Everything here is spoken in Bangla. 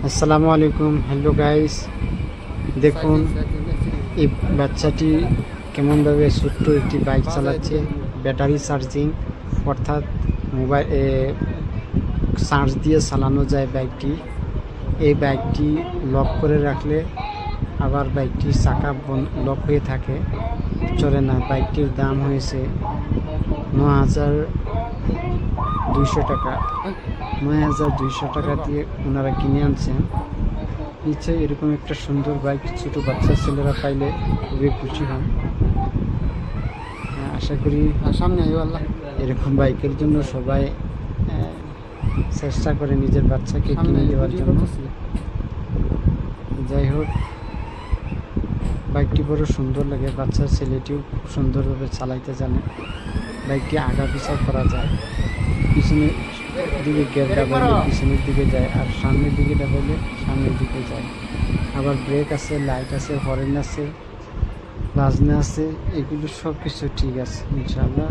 আসসালামু আলাইকুম। হ্যালো গাইস, দেখুন এই বাচ্চাটি কেমনভাবে ছোট্ট একটি বাইক চালাচ্ছে। ব্যাটারি চার্জিং, অর্থাৎ মোবাইল চার্জ দিয়ে চালানো যায় বাইকটি। এই বাইকটি লক করে রাখলে আবার বাইকটির চাকা লক হয়ে থাকে, চলে না। বাইকটির দাম হয়েছে ৯,২০০ টাকা। ৯,২০০ টাকা দিয়ে ওনারা কিনে আনছেন। নিচে এরকম একটা সুন্দর বাইক ছোটো বাচ্চা ছেলেরা পাইলে খুবই খুশি হন। আশা করি সামনে আল্লাহ এরকম বাইকের জন্য সবাই চেষ্টা করে নিজের বাচ্চাকে কিনে দেওয়ার জন্য। যাই হোক, বাইকটি বড় সুন্দর লাগে। বাচ্চার ছেলেটিও খুব সুন্দরভাবে চালাইতে জানে। বাইকটি আগা পিছা করা যায়, পিছনের দিকে গিয়ার দাবাইলে পিছনের দিকে যায়, আর সামনের দিকে দাবাইলে সামনের দিকে যায়। আবার ব্রেক আছে, লাইট আছে, হরেন আছে, বাজনা আছে, এগুলো সব কিছু ঠিক আছে ইনশাআল্লাহ।